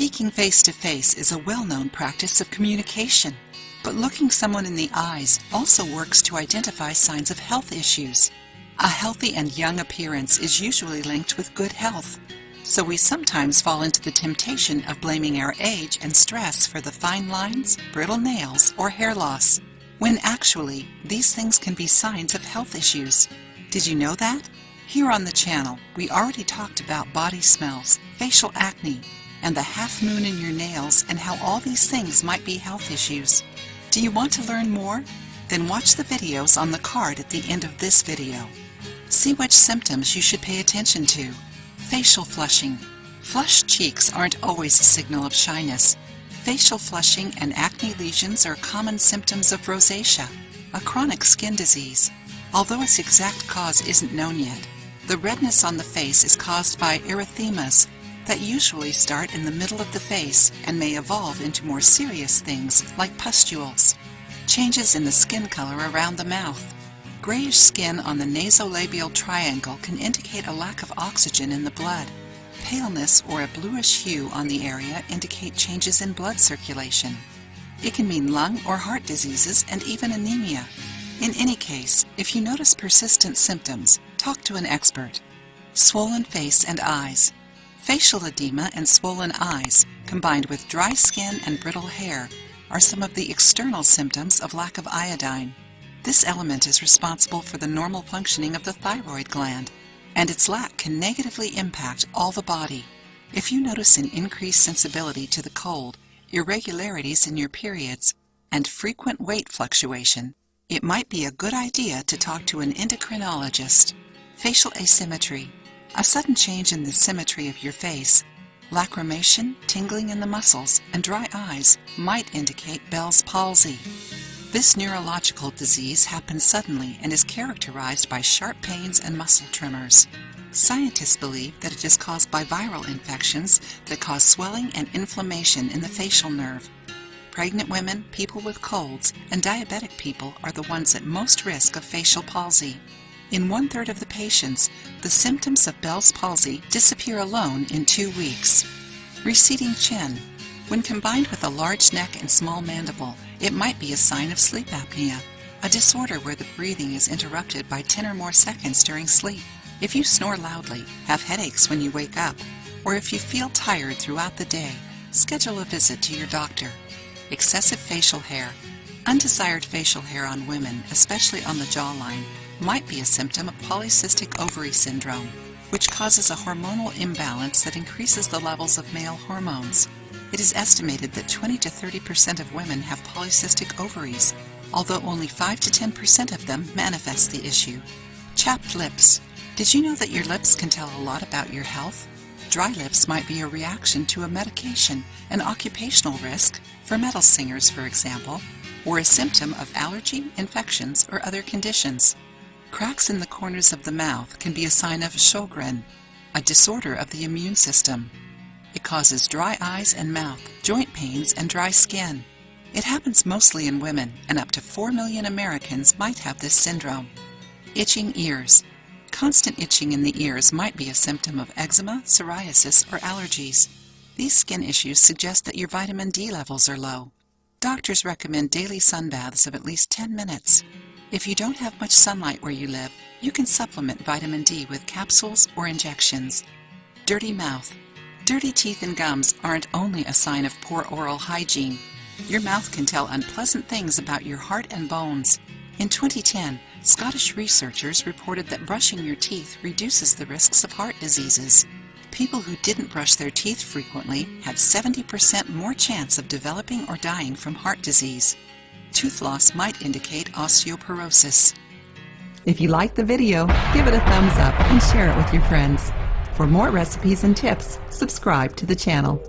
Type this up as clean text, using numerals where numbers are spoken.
Speaking face-to-face is a well-known practice of communication, but looking someone in the eyes also works to identify signs of health issues. A healthy and young appearance is usually linked with good health, so we sometimes fall into the temptation of blaming our age and stress for the fine lines, brittle nails, or hair loss, when actually these things can be signs of health issues. Did you know that? Here on the channel, we already talked about body smells, facial acne, and the half moon in your nails and how all these things might be health issues. Do you want to learn more? Then watch the videos on the card at the end of this video. See which symptoms you should pay attention to. Facial flushing. Flushed cheeks aren't always a signal of shyness. Facial flushing and acne lesions are common symptoms of rosacea, a chronic skin disease. Although its exact cause isn't known yet, the redness on the face is caused by erythemas that usually start in the middle of the face and may evolve into more serious things like pustules. Changes in the skin color around the mouth. Grayish skin on the nasolabial triangle can indicate a lack of oxygen in the blood. Paleness or a bluish hue on the area indicate changes in blood circulation. It can mean lung or heart diseases and even anemia. In any case, if you notice persistent symptoms, talk to an expert. Swollen face and eyes. Facial edema and swollen eyes, combined with dry skin and brittle hair, are some of the external symptoms of lack of iodine. This element is responsible for the normal functioning of the thyroid gland, and its lack can negatively impact all the body. If you notice an increased sensibility to the cold, irregularities in your periods, and frequent weight fluctuation, it might be a good idea to talk to an endocrinologist. Facial asymmetry. A sudden change in the symmetry of your face, lacrimation, tingling in the muscles, and dry eyes might indicate Bell's palsy. This neurological disease happens suddenly and is characterized by sharp pains and muscle tremors. Scientists believe that it is caused by viral infections that cause swelling and inflammation in the facial nerve. Pregnant women, people with colds, and diabetic people are the ones at most risk of facial palsy. In 1/3 of the patients, the symptoms of Bell's palsy disappear alone in 2 weeks. Receding chin. When combined with a large neck and small mandible, it might be a sign of sleep apnea, a disorder where the breathing is interrupted by 10 or more seconds during sleep. If you snore loudly, have headaches when you wake up, or if you feel tired throughout the day, schedule a visit to your doctor. Excessive facial hair. Undesired facial hair on women, especially on the jawline, might be a symptom of polycystic ovary syndrome, which causes a hormonal imbalance that increases the levels of male hormones. It is estimated that 20 to 30% of women have polycystic ovaries, although only 5 to 10% of them manifest the issue. Chapped lips. Did you know that your lips can tell a lot about your health? Dry lips might be a reaction to a medication, an occupational risk, for metal singers for example, or a symptom of allergy, infections, or other conditions. Cracks in the corners of the mouth can be a sign of Sjogren, a disorder of the immune system. It causes dry eyes and mouth, joint pains, and dry skin. It happens mostly in women, and up to 4 million Americans might have this syndrome. Itching ears. Constant itching in the ears might be a symptom of eczema, psoriasis, or allergies. These skin issues suggest that your vitamin D levels are low. Doctors recommend daily sun baths of at least 10 minutes. If you don't have much sunlight where you live, you can supplement vitamin D with capsules or injections. Dirty mouth. Dirty teeth and gums aren't only a sign of poor oral hygiene. Your mouth can tell unpleasant things about your heart and bones. In 2010, Scottish researchers reported that brushing your teeth reduces the risks of heart diseases. People who didn't brush their teeth frequently had 70% more chance of developing or dying from heart disease. Tooth loss might indicate osteoporosis. If you liked the video, give it a thumbs up and share it with your friends. For more recipes and tips, subscribe to the channel.